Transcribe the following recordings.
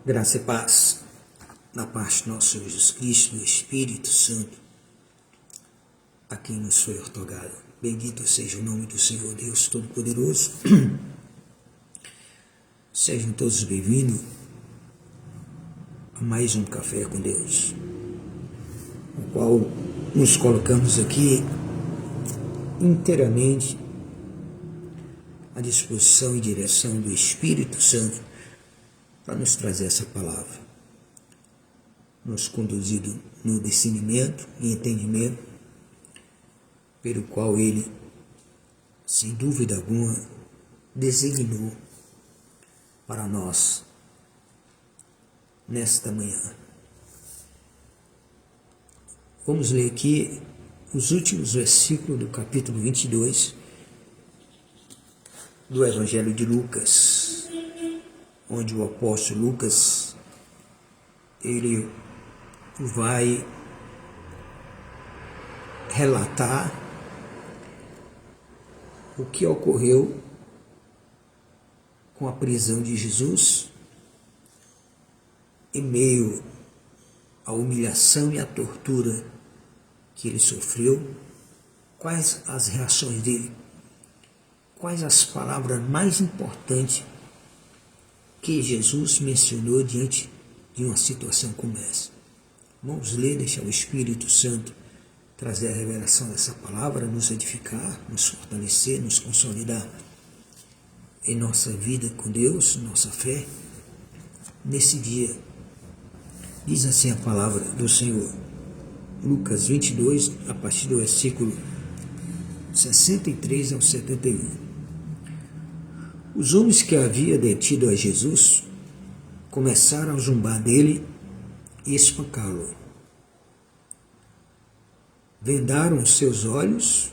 Graça e paz, na paz de nosso Senhor Jesus Cristo, do Espírito Santo, a quem nos foi outorgado. Bendito seja o nome do Senhor Deus Todo-Poderoso. Sejam todos bem-vindos a mais um Café com Deus, no qual nos colocamos aqui inteiramente à disposição e direção do Espírito Santo para nos trazer essa palavra, nos conduzido no discernimento e entendimento pelo qual Ele, sem dúvida alguma, designou para nós nesta manhã. Vamos ler aqui os últimos versículos do capítulo 22 do Evangelho de Lucas, onde o apóstolo Lucas, ele vai relatar o que ocorreu com a prisão de Jesus, em meio à humilhação e à tortura que ele sofreu, quais as reações dele, quais as palavras mais importantes que Jesus mencionou diante de uma situação como essa. Vamos ler, deixar o Espírito Santo trazer a revelação dessa palavra, nos edificar, nos fortalecer, nos consolidar em nossa vida com Deus, nossa fé, nesse dia. Diz assim a palavra do Senhor, Lucas 22, a partir do versículo 63 ao 71. Os homens que havia detido a Jesus começaram a zombar dele e espancá-lo. Vendaram os seus olhos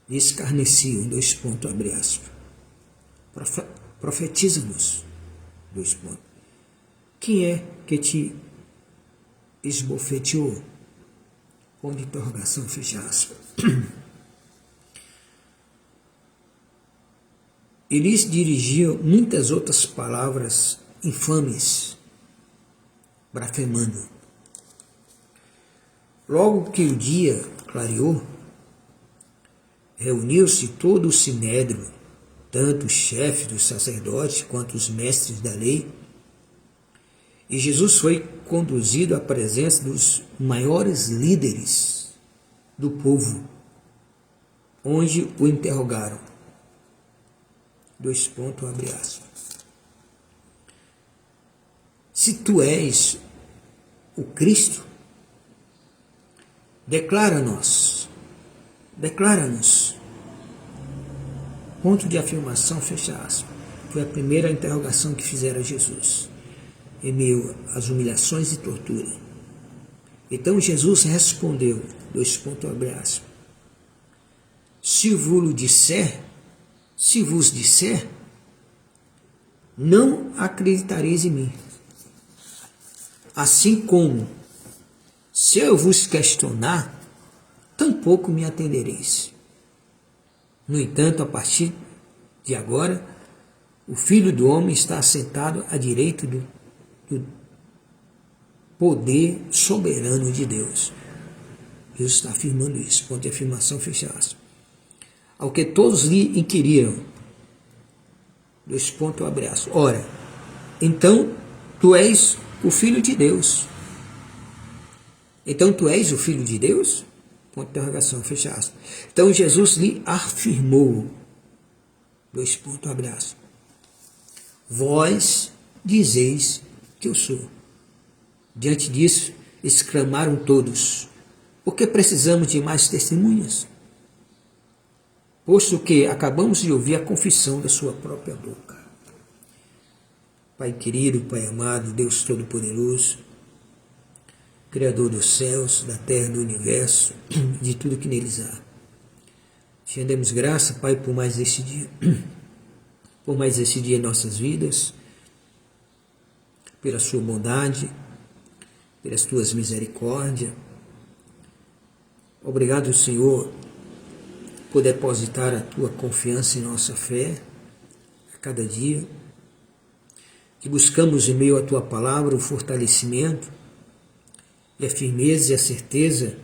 e escarneciam, abre aspas. Profetiza-nos, quem é que te esbofeteou? Ponto de interrogação, fecha aspas. E lhes dirigiam muitas outras palavras infames, blasfemando. Logo que o dia clareou, reuniu-se todo o sinédrio, tanto os chefes dos sacerdotes quanto os mestres da lei, e Jesus foi conduzido à presença dos maiores líderes do povo, onde o interrogaram. Abre aspas. Se tu és o Cristo, declara-nos. Ponto de afirmação, fecha aspas. Foi a primeira interrogação que fizeram a Jesus, em meio às humilhações e tortura. Então Jesus respondeu, abre aspas. Se vos disser, não acreditareis em mim. Assim como, se eu vos questionar, tampouco me atendereis. No entanto, a partir de agora, o Filho do Homem está assentado à direita do poder soberano de Deus. Jesus está afirmando isso. Ponto de afirmação, fecha aspas. Ao que todos lhe inquiriram. Abre aspas. Ora, então tu és o Filho de Deus. Então tu és o Filho de Deus? Ponto de interrogação, fecha aspas. Então Jesus lhe afirmou. Abre aspas. Vós dizeis que eu sou. Diante disso, exclamaram todos. Por que precisamos de mais testemunhas? Posto que acabamos de ouvir a confissão da sua própria boca. Pai querido, Pai amado, Deus Todo-Poderoso, Criador dos céus, da terra, do universo, de tudo que neles há. Te rendemos graça, Pai, por mais esse dia, em nossas vidas, pela sua bondade, pelas tuas misericórdias. Obrigado, Senhor, por depositar a tua confiança em nossa fé a cada dia. que buscamos em meio à Tua palavra o fortalecimento e a firmeza e a certeza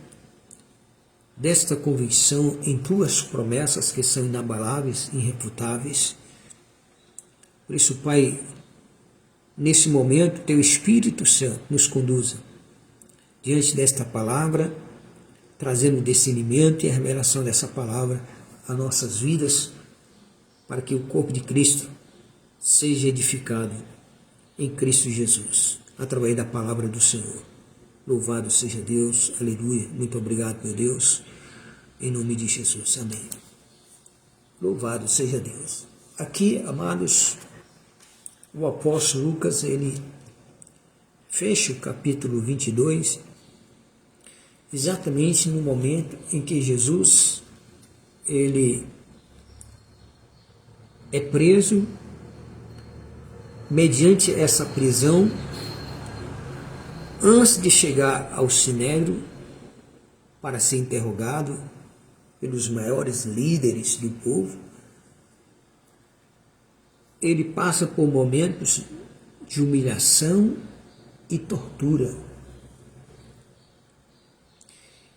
desta convicção em Tuas promessas que são inabaláveis, irrefutáveis. Por isso, Pai, nesse momento, Teu Espírito Santo nos conduza diante desta palavra, trazendo o discernimento e a revelação dessa palavra a nossas vidas, para que o corpo de Cristo seja edificado em Cristo Jesus, através da palavra do Senhor. Louvado seja Deus, aleluia, muito obrigado, meu Deus, em nome de Jesus, amém. Louvado seja Deus. Aqui, amados, o apóstolo Lucas, ele fecha o capítulo 22, exatamente no momento em que Jesus, ele é preso. Mediante essa prisão, antes de chegar ao Sinédrio para ser interrogado pelos maiores líderes do povo, ele passa por momentos de humilhação e tortura.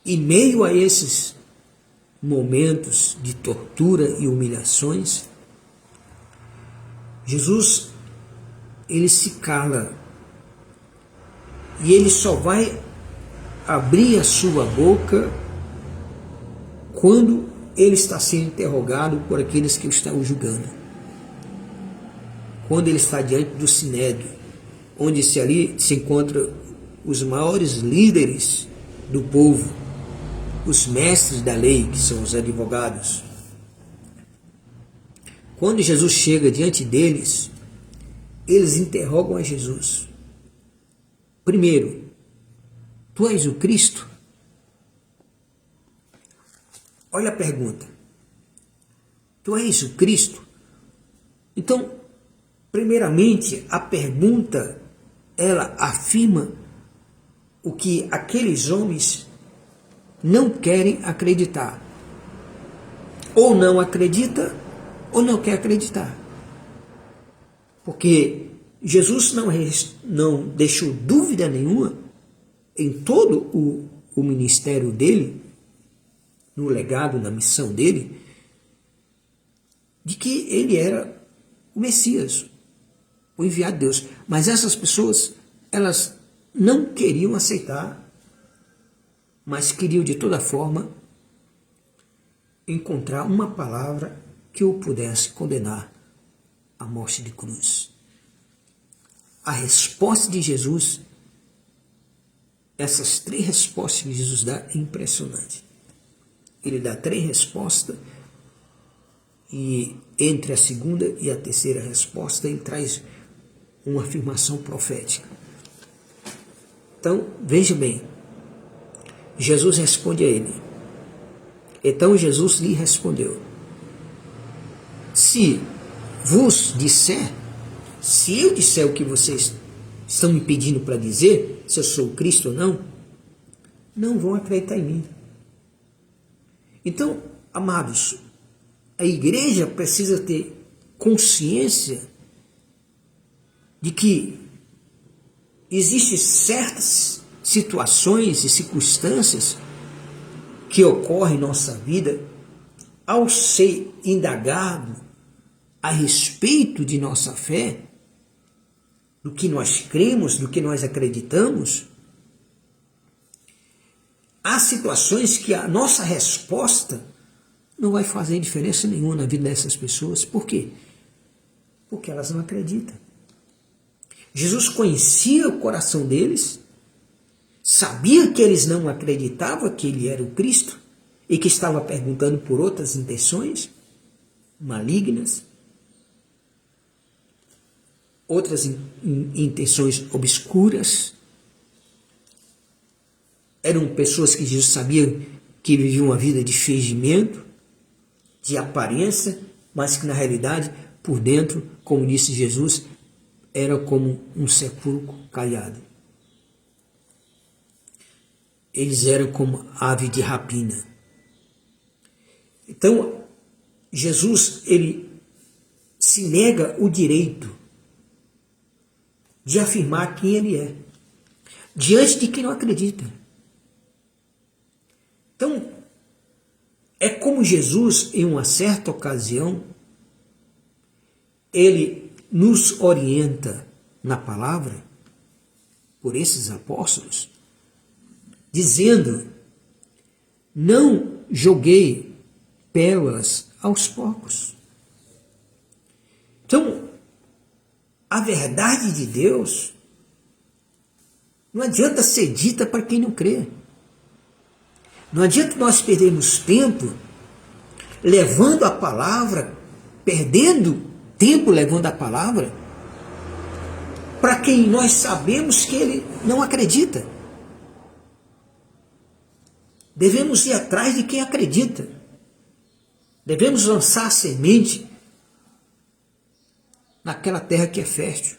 Em meio a esses momentos de tortura e humilhações, Jesus, ele se cala, e ele só vai abrir a sua boca quando ele está sendo interrogado por aqueles que o estão julgando. Quando ele está diante do Sinédrio, onde ali se encontram os maiores líderes do povo, os mestres da lei, que são os advogados. Quando Jesus chega diante deles, eles interrogam a Jesus. Primeiro, tu és o Cristo? Olha a pergunta. Tu és o Cristo? Então, primeiramente, a pergunta, ela afirma o que aqueles homens não querem acreditar. Ou não acredita, ou não quer acreditar. Porque Jesus não deixou dúvida nenhuma em todo o ministério dele, no legado, na missão dele, de que ele era o Messias, o enviado de Deus. Mas essas pessoas, elas não queriam aceitar, mas queriam de toda forma encontrar uma palavra que o pudesse condenar à morte de cruz. A resposta de Jesus, essas 3 respostas que Jesus dá, é impressionante. Ele dá 3 respostas, e entre a segunda e a terceira resposta ele traz uma afirmação profética. Então, veja bem, Jesus responde a ele. Então Jesus lhe respondeu: se vos disser, se eu disser o que vocês estão me pedindo para dizer, se eu sou Cristo ou não, não vão acreditar em mim. Então, amados, a igreja precisa ter consciência de que existem certas situações e circunstâncias que ocorrem em nossa vida ao ser indagado a respeito de nossa fé, do que nós cremos, do que nós acreditamos. Há situações que a nossa resposta não vai fazer diferença nenhuma na vida dessas pessoas. Por quê? Porque elas não acreditam. Jesus conhecia o coração deles, sabia que eles não acreditavam que ele era o Cristo e que estava perguntando por outras intenções malignas, outras intenções obscuras. Eram pessoas que Jesus sabia que viviam uma vida de fingimento, de aparência, mas que na realidade, por dentro, como disse Jesus, era como um sepulcro caiado. Eles eram como ave de rapina. Então, Jesus, ele se nega o direito de afirmar quem ele é, diante de quem não acredita. Então, é como Jesus, em uma certa ocasião, ele nos orienta na palavra, por esses apóstolos, dizendo: não joguei pérolas aos porcos. Então, a verdade de Deus não adianta ser dita para quem não crê. Não adianta nós perdermos tempo levando a palavra, perdendo tempo levando a palavra para quem nós sabemos que ele não acredita. Devemos ir atrás de quem acredita. Devemos lançar a semente naquela terra que é fértil,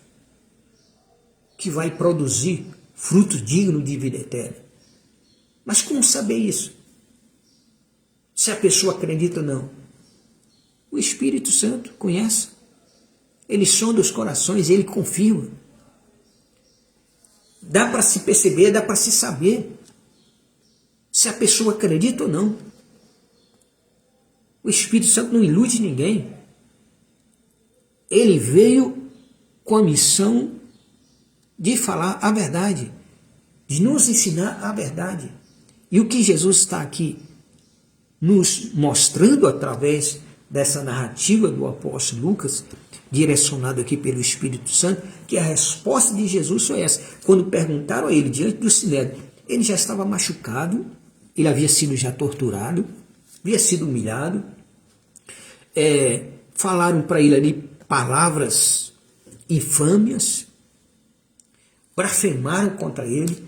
que vai produzir fruto digno de vida eterna. Mas como saber isso? Se a pessoa acredita ou não? O Espírito Santo conhece. Ele sonda os corações, ele confirma. Dá para se perceber, dá para se saber se a pessoa acredita ou não. O Espírito Santo não ilude ninguém. Ele veio com a missão de falar a verdade, de nos ensinar a verdade. E o que Jesus está aqui nos mostrando através dessa narrativa do apóstolo Lucas, direcionado aqui pelo Espírito Santo, que a resposta de Jesus foi essa. Quando perguntaram a ele diante do sinédrio, ele já estava machucado, ele havia sido já torturado, havia sido humilhado, falaram para ele ali palavras infâmias, blasfemaram contra ele.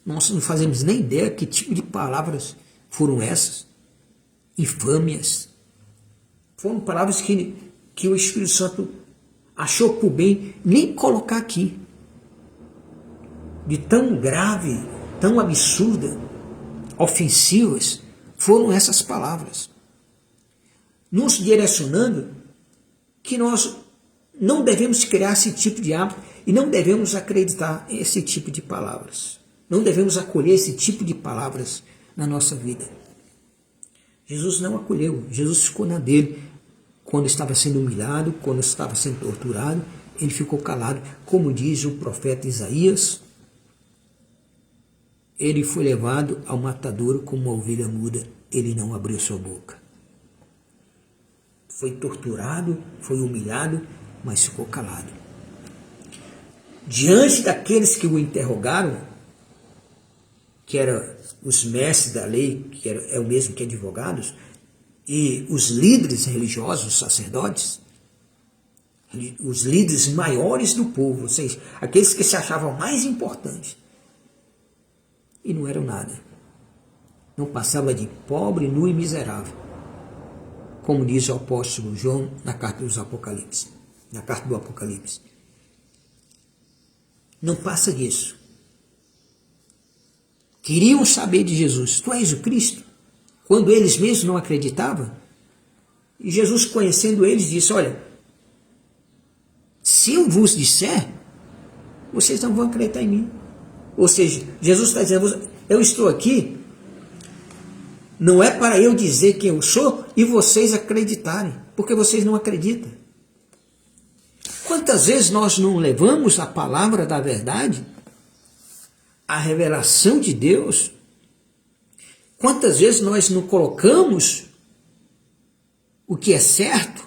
Nós não fazemos nem ideia que tipo de palavras foram essas, infâmias. Foram palavras que o Espírito Santo achou por bem nem colocar aqui. De tão grave, tão absurda, ofensivas, foram essas palavras. Nos direcionando que nós não devemos criar esse tipo de hábito e não devemos acreditar esse tipo de palavras. Não devemos acolher esse tipo de palavras na nossa vida. Jesus não acolheu, Jesus ficou na dele. Quando estava sendo humilhado, quando estava sendo torturado, ele ficou calado. Como diz o profeta Isaías, ele foi levado ao matadouro como uma ovelha muda, ele não abriu sua boca. Foi torturado, foi humilhado, mas ficou calado. Diante daqueles que o interrogaram, que eram os mestres da lei, que é o mesmo que advogados, e os líderes religiosos, os sacerdotes, os líderes maiores do povo, ou seja, aqueles que se achavam mais importantes, e não eram nada. Não passava de pobre, nu e miserável, como diz o apóstolo João na carta dos Apocalipse, na carta do Apocalipse. Não passa disso. Queriam saber de Jesus: tu és o Cristo? Quando eles mesmos não acreditavam. E Jesus, conhecendo eles, disse: olha, se eu vos disser, vocês não vão acreditar em mim. Ou seja, Jesus está dizendo: eu estou aqui, não é para eu dizer quem eu sou e vocês acreditarem, porque vocês não acreditam. Quantas vezes nós não levamos a palavra da verdade, a revelação de Deus? Quantas vezes nós não colocamos o que é certo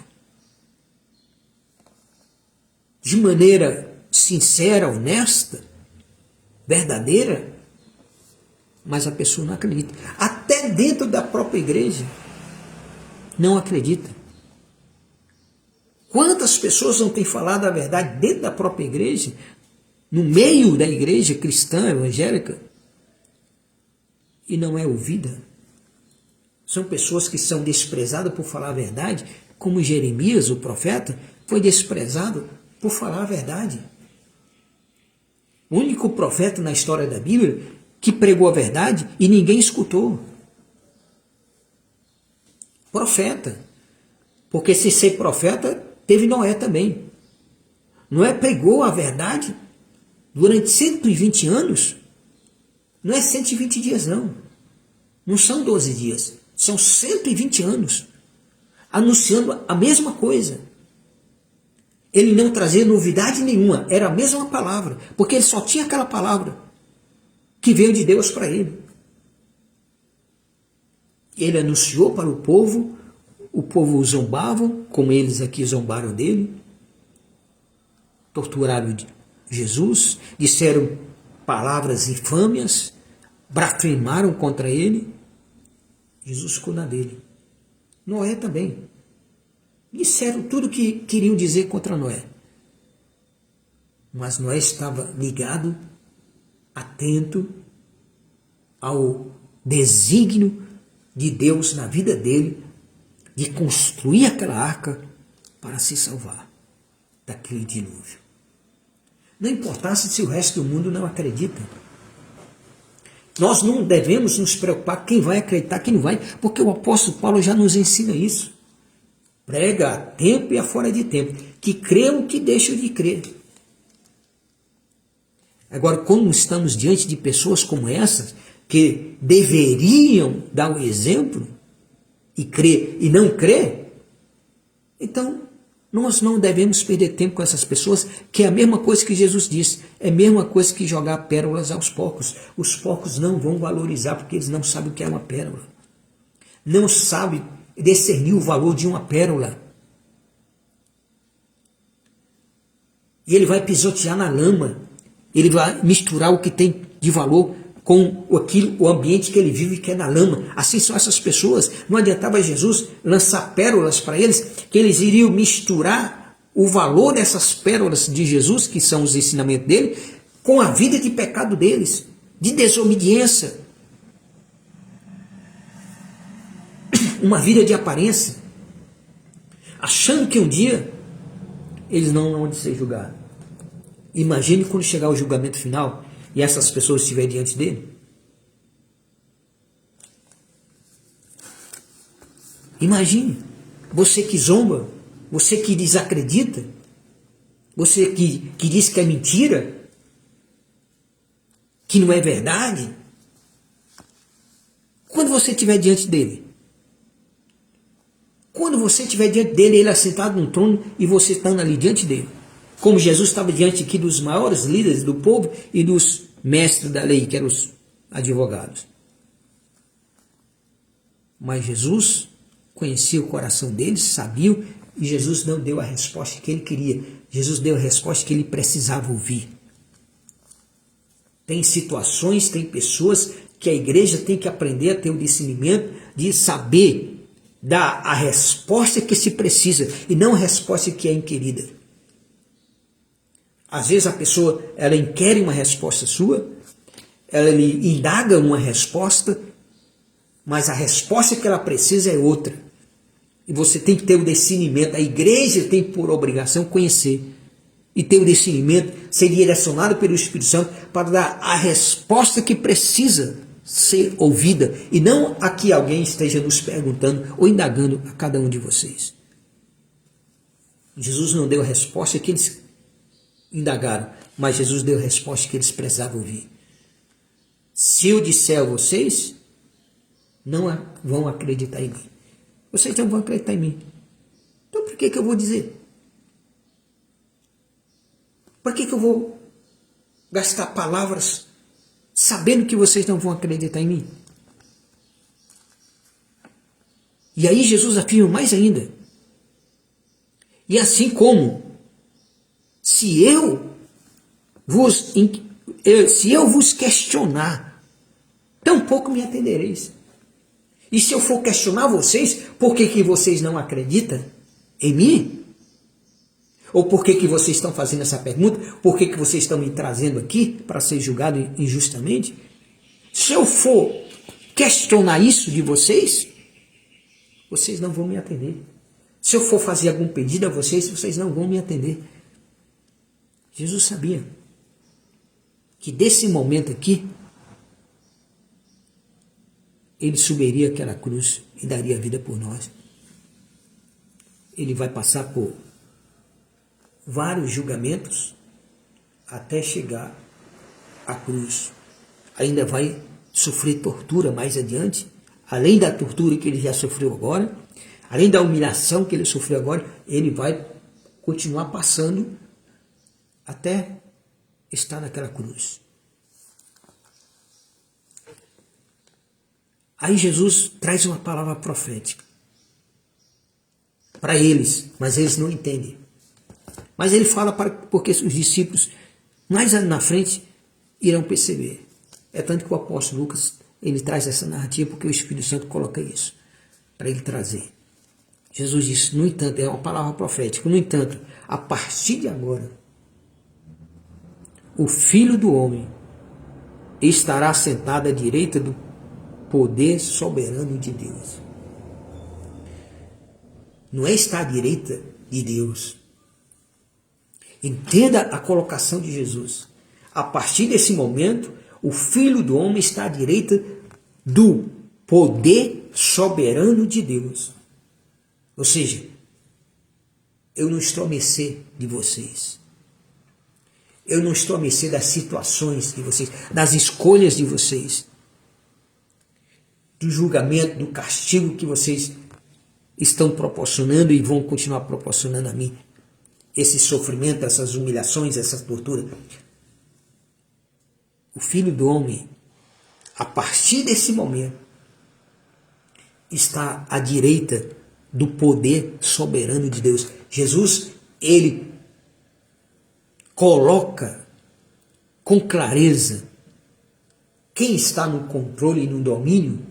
de maneira sincera, honesta, verdadeira, mas a pessoa não acredita. Até dentro da própria igreja não acredita. Quantas pessoas não têm falado a verdade dentro da própria igreja, no meio da igreja cristã, evangélica, e não é ouvida? São pessoas que são desprezadas por falar a verdade, como Jeremias, o profeta, foi desprezado por falar a verdade. O único profeta na história da Bíblia que pregou a verdade e ninguém escutou. Profeta. Porque se ser profeta, teve Noé também. Noé pregou a verdade durante 120 anos, não é 120 dias não, não são 12 dias, são 120 anos, anunciando a mesma coisa. Ele não trazia novidade nenhuma, era a mesma palavra, porque ele só tinha aquela palavra que veio de Deus para ele. Ele anunciou para o povo o zombava, como eles aqui zombaram dele, torturaram Jesus, disseram palavras infâmias, blasfemaram contra ele. Jesus ficou na dele. Noé também. Disseram tudo que queriam dizer contra Noé. Mas Noé estava ligado, atento ao desígnio de Deus na vida dele, de construir aquela arca para se salvar daquele dilúvio. Não importasse se o resto do mundo não acredita. Nós não devemos nos preocupar quem vai acreditar, quem não vai, porque o apóstolo Paulo já nos ensina isso. Prega a tempo e a fora de tempo, que creiam que deixam de crer. Agora, quando estamos diante de pessoas como essas, que deveriam dar o exemplo, e crer e não crer, então nós não devemos perder tempo com essas pessoas, que é a mesma coisa que Jesus disse, é a mesma coisa que jogar pérolas aos porcos. Os porcos não vão valorizar, porque eles não sabem o que é uma pérola. Não sabem discernir o valor de uma pérola. E ele vai pisotear na lama, ele vai misturar o que tem de valor com o ambiente que ele vive, que é na lama. Assim são essas pessoas. Não adiantava Jesus lançar pérolas para eles, que eles iriam misturar o valor dessas pérolas de Jesus, que são os ensinamentos dele, com a vida de pecado deles, de desobediência. Uma vida de aparência, achando que um dia eles não vão ser julgados. Imagine quando chegar o julgamento final e essas pessoas estiverem diante dele. Imagine, você que zomba, você que desacredita, você que diz que é mentira, que não é verdade. Quando você estiver diante dele, quando você estiver diante dele, ele assentado num trono e você estando ali diante dele, como Jesus estava diante aqui dos maiores líderes do povo e dos mestres da lei, que eram os advogados. Mas Jesus conhecia o coração deles, sabia, e Jesus não deu a resposta que ele queria. Jesus deu a resposta que ele precisava ouvir. Tem situações, tem pessoas que a igreja tem que aprender a ter o discernimento de saber dar a resposta que se precisa e não a resposta que é inquirida. Às vezes a pessoa, ela inquire uma resposta sua, ela lhe indaga uma resposta, mas a resposta que ela precisa é outra. E você tem que ter o discernimento. A igreja tem por obrigação conhecer e ter o discernimento, ser direcionado pelo Espírito Santo para dar a resposta que precisa ser ouvida e não a que alguém esteja nos perguntando ou indagando a cada um de vocês. Jesus não deu a resposta que eles indagaram, mas Jesus deu a resposta que eles precisavam ouvir. Se eu disser a vocês, não vão acreditar em mim. Vocês não vão acreditar em mim. Então por que eu vou dizer? Por que eu vou gastar palavras sabendo que vocês não vão acreditar em mim? E aí Jesus afirma mais ainda. E assim como se eu vos questionar, tampouco me atendereis. E se eu for questionar vocês, por que vocês não acreditam em mim? Ou por que vocês estão fazendo essa pergunta? Por que vocês estão me trazendo aqui para ser julgado injustamente? Se eu for questionar isso de vocês, vocês não vão me atender. Se eu for fazer algum pedido a vocês, vocês não vão me atender. Jesus sabia que desse momento aqui, ele subiria aquela cruz e daria a vida por nós. Ele vai passar por vários julgamentos, até chegar à cruz. Ainda vai sofrer tortura mais adiante, além da tortura que ele já sofreu agora, além da humilhação que ele sofreu agora, ele vai continuar passando até estar naquela cruz. Aí Jesus traz uma palavra profética para eles, mas eles não entendem. Mas ele fala porque os discípulos, mais na frente, irão perceber. É tanto que o apóstolo Lucas, ele traz essa narrativa porque o Espírito Santo coloca isso, para ele trazer. Jesus disse, no entanto, é uma palavra profética, no entanto, a partir de agora, o Filho do Homem estará sentado à direita do poder soberano de Deus. Não é estar à direita de Deus. Entenda a colocação de Jesus. A partir desse momento, o Filho do Homem está à direita do poder soberano de Deus. Ou seja, eu não estou à mercê de vocês. Eu não estou à mercê das situações de vocês, das escolhas de vocês, do julgamento, do castigo que vocês estão proporcionando e vão continuar proporcionando a mim. Esse sofrimento, essas humilhações, essa tortura. O Filho do Homem, a partir desse momento, está à direita do poder soberano de Deus. Jesus, ele coloca com clareza quem está no controle e no domínio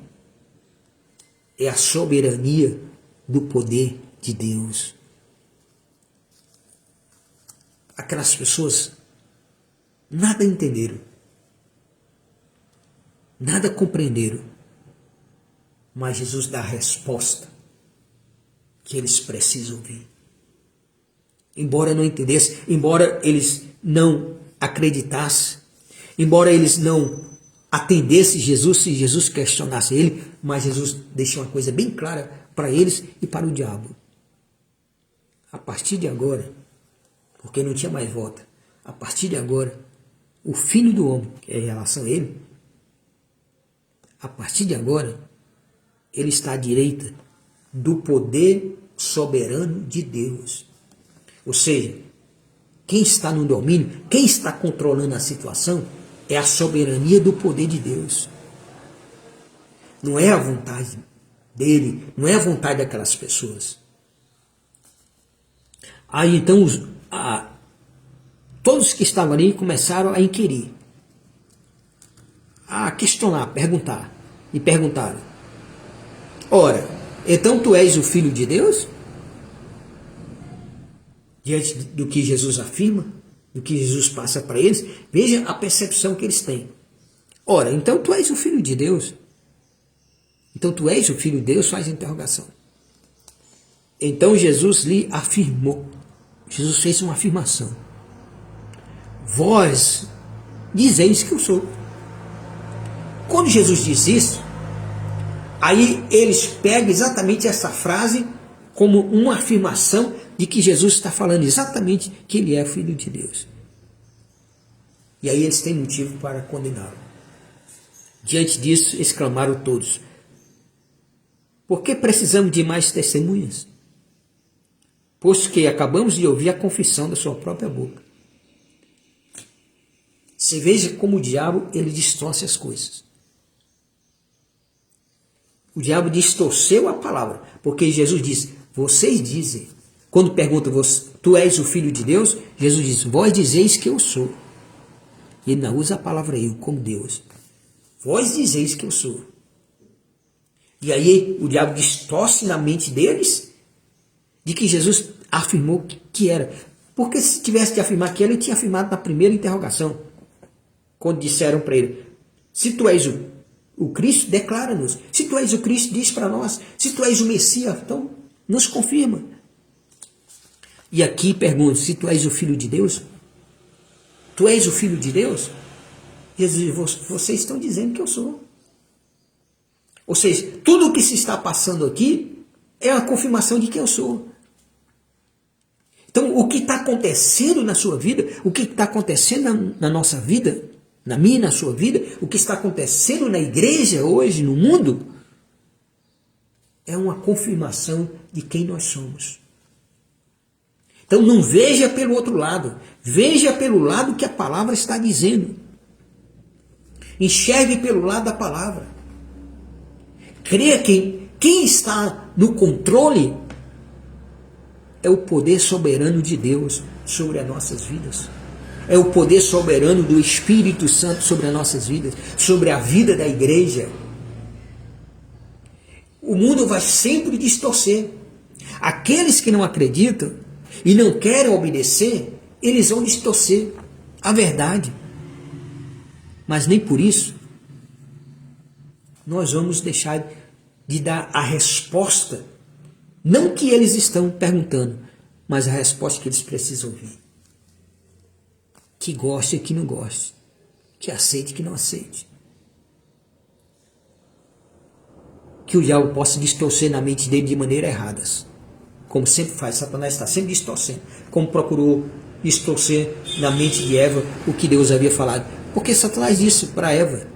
é a soberania do poder de Deus. Aquelas pessoas nada entenderam, nada compreenderam, mas Jesus dá a resposta que eles precisam ouvir. Embora não entendessem, embora eles não acreditassem, embora eles não atendessem Jesus, se Jesus questionasse ele, mas Jesus deixou uma coisa bem clara para eles e para o diabo. A partir de agora, porque não tinha mais volta, a partir de agora, o Filho do Homem, que é em relação a ele, a partir de agora, ele está à direita do poder soberano de Deus. Ou seja, quem está no domínio, quem está controlando a situação, é a soberania do poder de Deus. Não é a vontade dele, não é a vontade daquelas pessoas. Aí então todos que estavam ali começaram a inquirir, a questionar, perguntar. E perguntaram, ora, então tu és o Filho de Deus? Diante do que Jesus afirma, do que Jesus passa para eles, veja a percepção que eles têm. Ora, então tu és o Filho de Deus? Então tu és o Filho de Deus? Faz a interrogação. Então Jesus lhe afirmou. Jesus fez uma afirmação. Vós dizeis que eu sou. Quando Jesus diz isso, aí eles pegam exatamente essa frase como uma afirmação de que Jesus está falando exatamente que ele é Filho de Deus. E aí eles têm motivo para condená-lo. Diante disso, exclamaram todos, por que precisamos de mais testemunhas? Posto que acabamos de ouvir a confissão da sua própria boca. Você veja como o diabo ele distorce as coisas. O diabo distorceu a palavra, porque Jesus disse, vocês dizem, quando pergunta, tu és o Filho de Deus? Jesus diz, vós dizeis que eu sou. Ele não usa a palavra eu como Deus. Vós dizeis que eu sou. E aí o diabo distorce na mente deles de que Jesus afirmou que era. Porque se tivesse de afirmar que era, ele tinha afirmado na primeira interrogação. Quando disseram para ele, se tu és o Cristo, declara-nos. Se tu és o Cristo, diz para nós. Se tu és o Messias, então nos confirma. E aqui pergunto, se tu és o Filho de Deus? Tu és o Filho de Deus? Jesus diz, vocês estão dizendo que eu sou. Ou seja, tudo o que se está passando aqui é a confirmação de que eu sou. Então, o que está acontecendo na sua vida, o que está acontecendo na nossa vida, na minha e na sua vida, o que está acontecendo na igreja hoje, no mundo, é uma confirmação de quem nós somos. Então, não veja pelo outro lado, veja pelo lado que a palavra está dizendo. Enxergue pelo lado da palavra. Creia que quem está no controle é o poder soberano de Deus sobre as nossas vidas. É o poder soberano do Espírito Santo sobre as nossas vidas, sobre a vida da igreja. O mundo vai sempre distorcer. Aqueles que não acreditam e não querem obedecer, eles vão distorcer a verdade. Mas nem por isso nós vamos deixar de dar a resposta, não que eles estão perguntando, mas a resposta que eles precisam ouvir. Que goste e que não goste, que aceite e que não aceite. Que o diabo possa distorcer na mente dele de maneira erradas, como sempre faz. Satanás está sempre distorcendo, como procurou distorcer na mente de Eva o que Deus havia falado. Porque Satanás disse para Eva,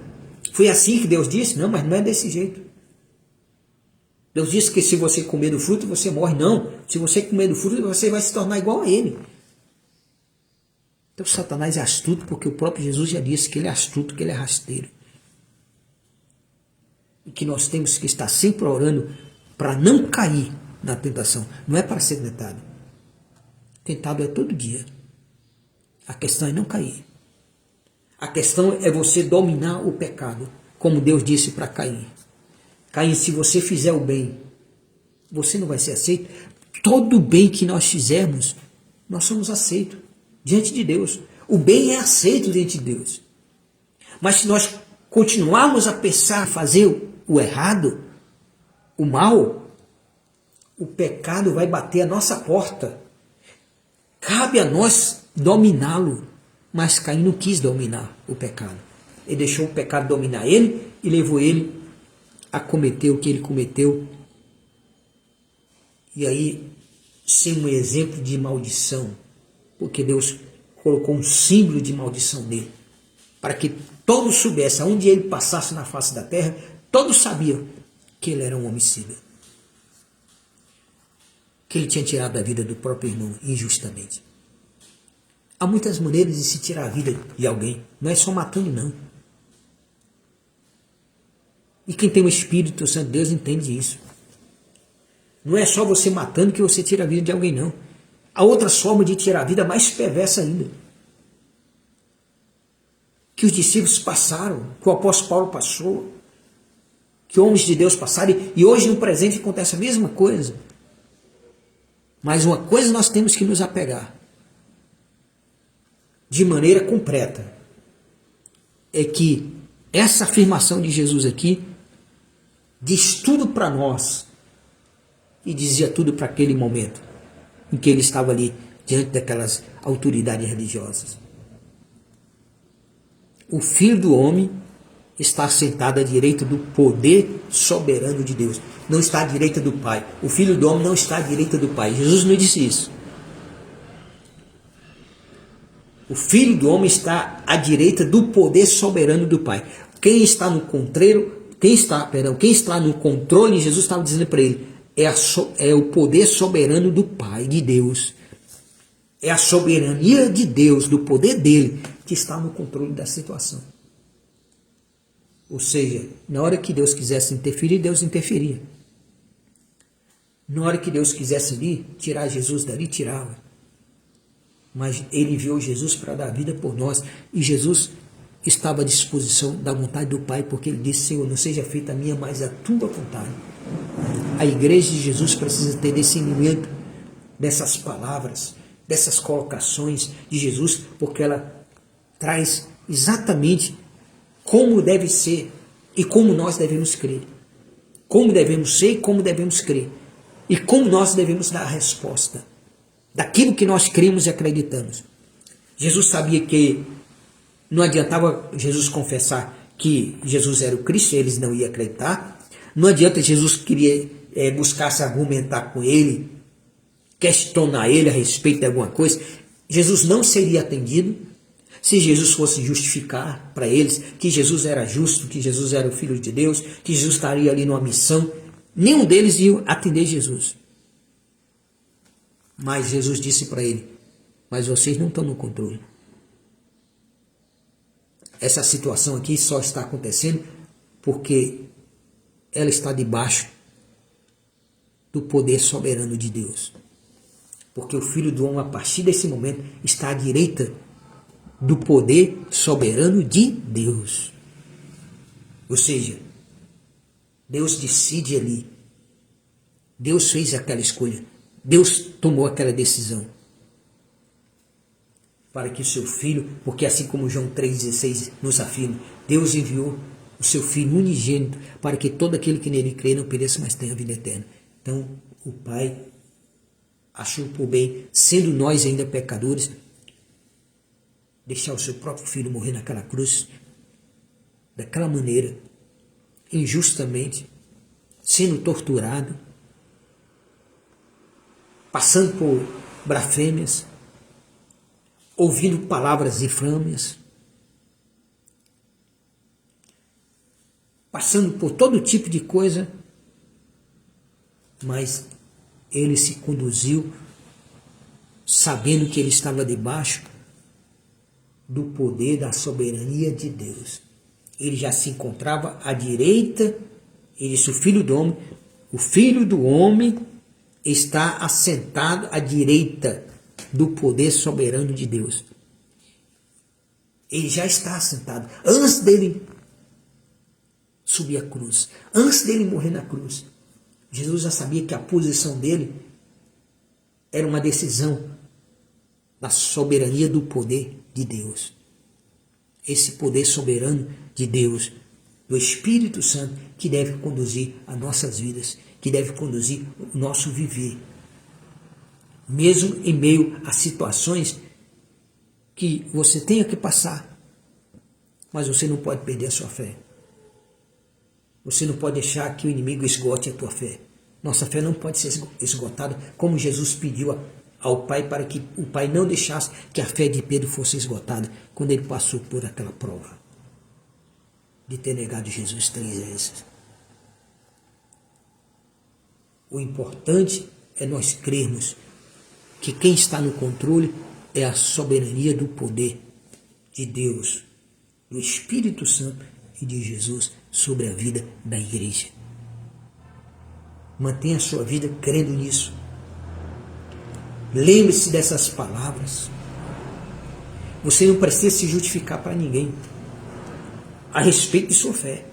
foi assim que Deus disse? Não, mas não é desse jeito. Deus disse que se você comer do fruto, você morre. Não, se você comer do fruto, você vai se tornar igual a ele. Então Satanás é astuto, porque o próprio Jesus já disse que ele é astuto, que ele é rasteiro. E que nós temos que estar sempre orando para não cair na tentação. Não é para ser tentado. Tentado é todo dia. A questão é não cair. A questão é você dominar o pecado, como Deus disse para Caim. Caim, se você fizer o bem, você não vai ser aceito. Todo bem que nós fizermos, nós somos aceitos diante de Deus. O bem é aceito diante de Deus. Mas se nós continuarmos a pensar, a fazer o errado, o mal, o pecado vai bater a nossa porta. Cabe a nós dominá-lo. Mas Caim não quis dominar o pecado. Ele deixou o pecado dominar ele e levou ele a cometer o que ele cometeu. E aí, sem um exemplo de maldição, porque Deus colocou um símbolo de maldição nele, para que todos soubessem, aonde ele passasse na face da terra, todos sabiam que ele era um homicida. Que ele tinha tirado a vida do próprio irmão injustamente. Há muitas maneiras de se tirar a vida de alguém. Não é só matando, não. E quem tem o Espírito Santo de Deus entende isso. Não é só você matando que você tira a vida de alguém, não. Há outras formas de tirar a vida mais perversa ainda. Que os discípulos passaram, que o apóstolo Paulo passou, que homens de Deus passaram, e hoje no presente acontece a mesma coisa. Mas uma coisa nós temos que nos apegar de maneira completa, é que essa afirmação de Jesus aqui diz tudo para nós e dizia tudo para aquele momento em que ele estava ali diante daquelas autoridades religiosas. O Filho do Homem está sentado à direita do poder soberano de Deus. Não está à direita do Pai. O Filho do Homem não está à direita do Pai. Jesus não disse isso. O Filho do Homem está à direita do poder soberano do Pai. Quem está no controle, Jesus estava dizendo para ele, é o poder soberano do Pai, de Deus. É a soberania de Deus, do poder dele, que está no controle da situação. Ou seja, na hora que Deus quisesse interferir, Deus interferia. Na hora que Deus quisesse ali, tirar Jesus dali, tirava. Mas ele enviou Jesus para dar vida por nós. E Jesus estava à disposição da vontade do Pai, porque ele disse, Senhor, não seja feita a minha, mas a tua vontade. A igreja de Jesus precisa ter discernimento dessas palavras, dessas colocações de Jesus, porque ela traz exatamente como deve ser e como nós devemos crer. Como devemos ser e como devemos crer. E como nós devemos dar a resposta daquilo que nós cremos e acreditamos. Jesus sabia que não adiantava Jesus confessar que Jesus era o Cristo, eles não iam acreditar. Não adianta Jesus queria buscar se argumentar com ele questionar ele a respeito de alguma coisa, Jesus não seria atendido. Se Jesus fosse justificar para eles que Jesus era justo, que Jesus era o Filho de Deus, que Jesus estaria ali numa missão, nenhum deles ia atender Jesus. Mas Jesus disse para ele: mas vocês não estão no controle. Essa situação aqui só está acontecendo porque ela está debaixo do poder soberano de Deus. Porque o Filho do Homem, a partir desse momento, está à direita do poder soberano de Deus. Ou seja, Deus decide ali. Deus fez aquela escolha. Deus tomou aquela decisão. Para que o seu Filho, porque assim como João 3,16 nos afirma, Deus enviou o seu Filho unigênito para que todo aquele que nele crê não pereça, mas tenha a vida eterna. Então, o Pai achou por bem, sendo nós ainda pecadores, deixar o seu próprio Filho morrer naquela cruz, daquela maneira, injustamente, sendo torturado, passando por blasfêmias, ouvindo palavras infâmias, passando por todo tipo de coisa, mas ele se conduziu sabendo que ele estava debaixo do poder da soberania de Deus. Ele já se encontrava à direita, ele disse: o Filho do Homem está assentado à direita do poder soberano de Deus. Ele já está assentado. Antes dele subir a cruz, antes dele morrer na cruz, Jesus já sabia que a posição dele era uma decisão da soberania do poder de Deus. Esse poder soberano de Deus, do Espírito Santo, que deve conduzir as nossas vidas, que deve conduzir o nosso viver. Mesmo em meio a situações que você tenha que passar, mas você não pode perder a sua fé. Você não pode deixar que o inimigo esgote a tua fé. Nossa fé não pode ser esgotada, como Jesus pediu ao Pai para que o Pai não deixasse que a fé de Pedro fosse esgotada quando ele passou por aquela prova de ter negado Jesus 3 vezes. O importante é nós crermos que quem está no controle é a soberania do poder de Deus, do Espírito Santo e de Jesus sobre a vida da igreja. Mantenha a sua vida crendo nisso. Lembre-se dessas palavras. Você não precisa se justificar para ninguém a respeito de sua fé.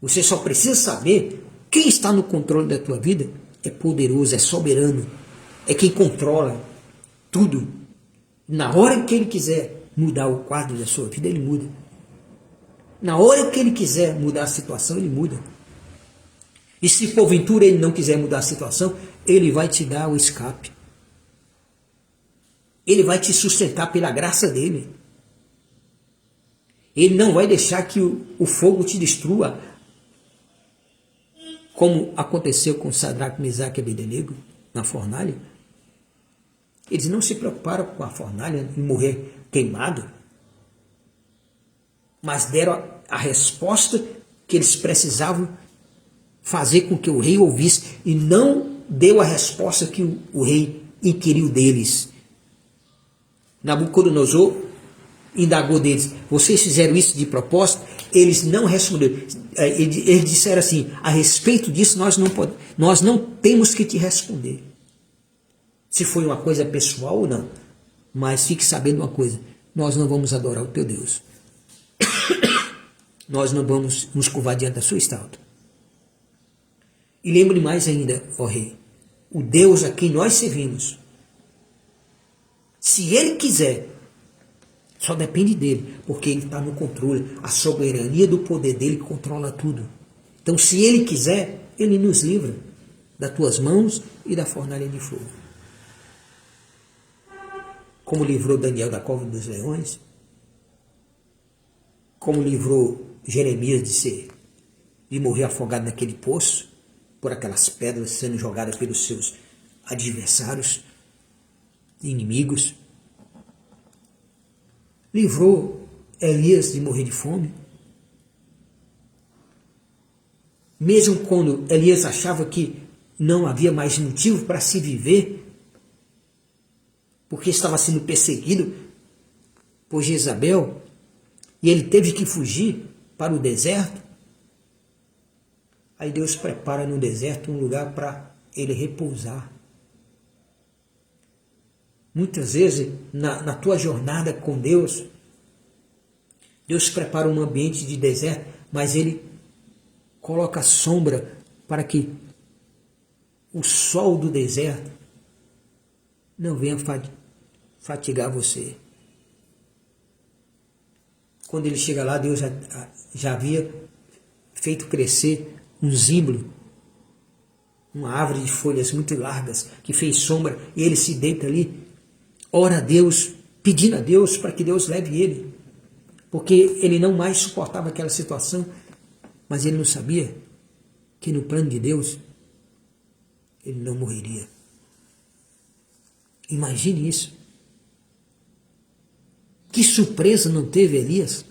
Você só precisa saber quem está no controle da tua vida é poderoso, é soberano, é quem controla tudo. Na hora que ele quiser mudar o quadro da sua vida, ele muda. Na hora que ele quiser mudar a situação, ele muda. E se porventura ele não quiser mudar a situação, ele vai te dar o escape. Ele vai te sustentar pela graça dele. Ele não vai deixar que o fogo te destrua, como aconteceu com Sadraque, Mesaque e Abednego na fornalha. Eles não se preocuparam com a fornalha e morrer queimado, mas deram a resposta que eles precisavam fazer com que o rei ouvisse, e não deu a resposta que o rei inquiriu deles. Nabucodonosor indagou deles: vocês fizeram isso de propósito? Eles não responderam. Eles disseram assim: a respeito disso nós não temos que te responder. Se foi uma coisa pessoal ou não. Mas fique sabendo uma coisa: nós não vamos adorar o teu Deus. Nós não vamos nos curvar diante da sua estátua. E lembre mais ainda, ó rei, o Deus a quem nós servimos, se ele quiser, só depende dele, porque ele está no controle. A soberania do poder dele controla tudo. Então, se ele quiser, ele nos livra das tuas mãos e da fornalha de fogo. Como livrou Daniel da cova dos leões, como livrou Jeremias de morrer afogado naquele poço, por aquelas pedras sendo jogadas pelos seus adversários, inimigos. Livrou Elias de morrer de fome. Mesmo quando Elias achava que não havia mais motivo para se viver, porque estava sendo perseguido por Jezabel, e ele teve que fugir para o deserto, aí Deus prepara no deserto um lugar para ele repousar. Muitas vezes, na tua jornada com Deus, Deus prepara um ambiente de deserto, mas Ele coloca sombra para que o sol do deserto não venha fatigar você. Quando ele chega lá, Deus já havia feito crescer um zimbro, uma árvore de folhas muito largas, que fez sombra, e ele se deita ali, ora a Deus, pedindo a Deus para que Deus leve ele, porque ele não mais suportava aquela situação, mas ele não sabia que no plano de Deus ele não morreria. Imagine isso. Que surpresa não teve Elias?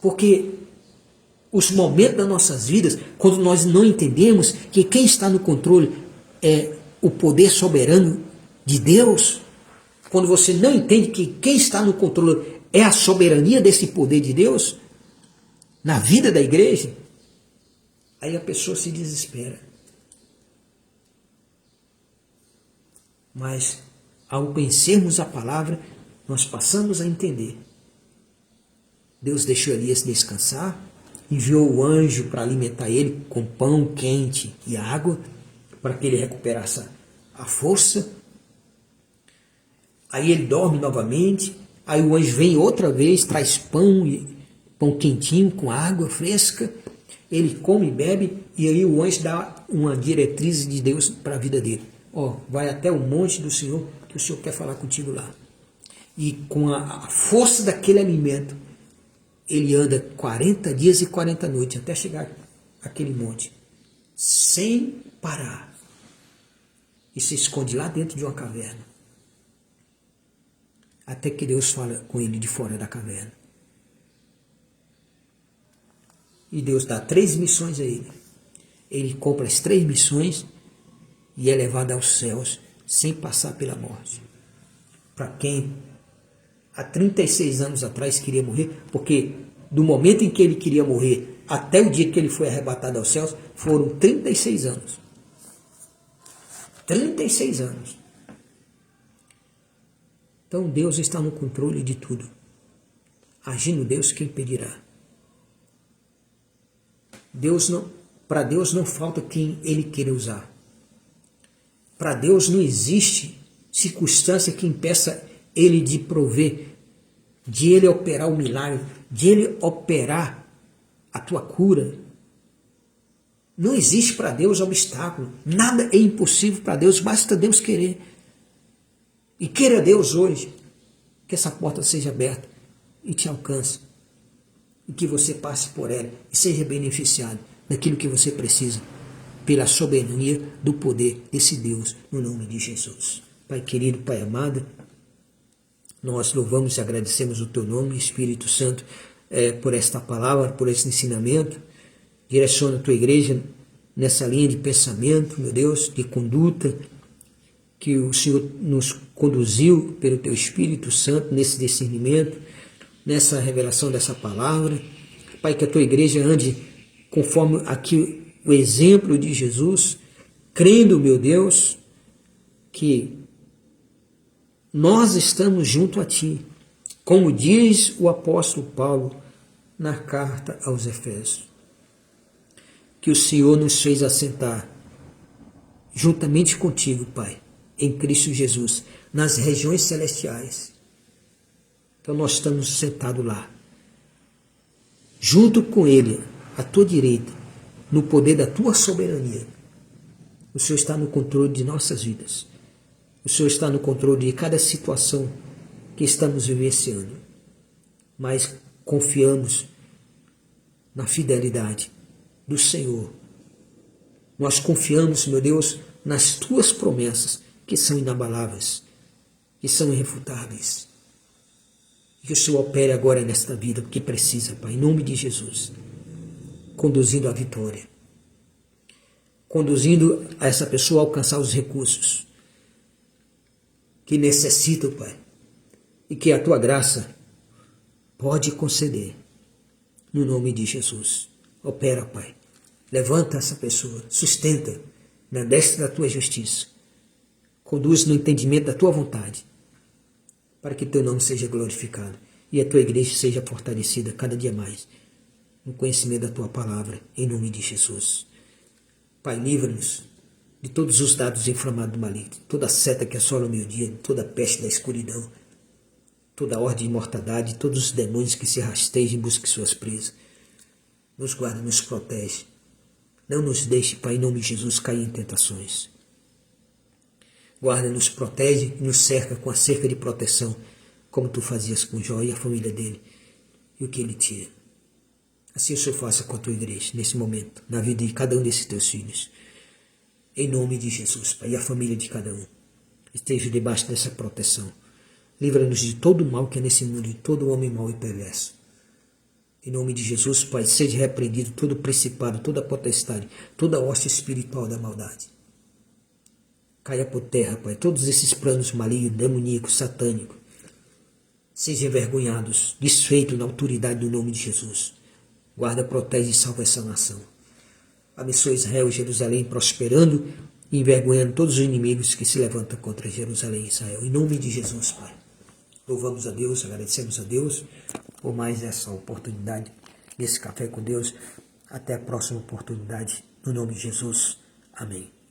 Porque os momentos das nossas vidas, quando nós não entendemos que quem está no controle é o poder soberano de Deus, quando você não entende que quem está no controle é a soberania desse poder de Deus, na vida da igreja, aí a pessoa se desespera. Mas, ao conhecermos a palavra, nós passamos a entender. Deus deixou Elias descansar, enviou o anjo para alimentar ele com pão quente e água, para que ele recuperasse a força. Aí ele dorme novamente, aí o anjo vem outra vez, traz pão quentinho com água fresca, ele come e bebe, e aí o anjo dá uma diretriz de Deus para a vida dele. Vai até o monte do Senhor, que o Senhor quer falar contigo lá. E com a força daquele alimento, ele anda 40 dias e 40 noites até chegar àquele monte, sem parar. E se esconde lá dentro de uma caverna, até que Deus fala com ele de fora da caverna. E Deus dá 3 missões a ele. Ele compra as 3 missões e é levado aos céus sem passar pela morte. Para quem há 36 anos atrás queria morrer, porque do momento em que ele queria morrer até o dia que ele foi arrebatado aos céus, foram 36 anos. 36 anos. Então Deus está no controle de tudo. Agindo Deus, quem impedirá? Para Deus não falta quem Ele queira usar. Para Deus não existe circunstância que impeça Ele de prover, de Ele operar o milagre, de Ele operar a tua cura. Não existe para Deus obstáculo. Nada é impossível para Deus, basta Deus querer. E queira Deus hoje que essa porta seja aberta e te alcance. E que você passe por ela e seja beneficiado daquilo que você precisa, pela soberania do poder desse Deus, no nome de Jesus. Pai querido, Pai amado, nós louvamos e agradecemos o Teu nome, Espírito Santo, por esta palavra, por esse ensinamento. Direciona a Tua igreja nessa linha de pensamento, meu Deus, de conduta, que o Senhor nos conduziu pelo Teu Espírito Santo nesse discernimento, nessa revelação dessa palavra. Pai, que a Tua igreja ande conforme aqui o exemplo de Jesus, crendo, meu Deus, que nós estamos junto a Ti, como diz o apóstolo Paulo na carta aos Efésios, que o Senhor nos fez assentar juntamente contigo, Pai, em Cristo Jesus, nas regiões celestiais. Então nós estamos sentados lá, junto com Ele, à Tua direita, no poder da Tua soberania. O Senhor está no controle de nossas vidas. O Senhor está no controle de cada situação que estamos vivenciando. Mas confiamos na fidelidade do Senhor. Nós confiamos, meu Deus, nas tuas promessas, que são inabaláveis, que são irrefutáveis. Que o Senhor opere agora nesta vida, porque precisa, Pai, em nome de Jesus, conduzindo a vitória, conduzindo a essa pessoa a alcançar os recursos que necessita, Pai, e que a tua graça pode conceder, no nome de Jesus. Opera, Pai, levanta essa pessoa, sustenta na destra da tua justiça, conduz no entendimento da tua vontade, para que teu nome seja glorificado e a tua igreja seja fortalecida cada dia mais no conhecimento da tua palavra, em nome de Jesus. Pai, livra-nos de todos os dados inflamados do maligno, toda seta que assola o meio-dia, toda peste da escuridão, toda ordem de mortandade, todos os demônios que se rastejam em busca de suas presas. Nos guarda, nos protege. Não nos deixe, Pai, em nome de Jesus, cair em tentações. Guarda, nos protege e nos cerca com a cerca de proteção, como tu fazias com Jó e a família dele e o que ele tinha. Assim o Senhor faça com a tua igreja, nesse momento, na vida de cada um desses teus filhos. Em nome de Jesus, Pai, e a família de cada um esteja debaixo dessa proteção. Livra-nos de todo o mal que é nesse mundo, de todo homem mau e perverso. Em nome de Jesus, Pai, seja repreendido todo principado, toda potestade, toda hoste espiritual da maldade. Caia por terra, Pai, todos esses planos malignos, demoníacos, satânicos, sejam envergonhados, desfeitos na autoridade do nome de Jesus. Guarda, protege e salva essa nação. Abençoa Israel e Jerusalém, prosperando e envergonhando todos os inimigos que se levantam contra Jerusalém e Israel. Em nome de Jesus, Pai. Louvamos a Deus, agradecemos a Deus por mais essa oportunidade, desse café com Deus. Até a próxima oportunidade, no nome de Jesus. Amém.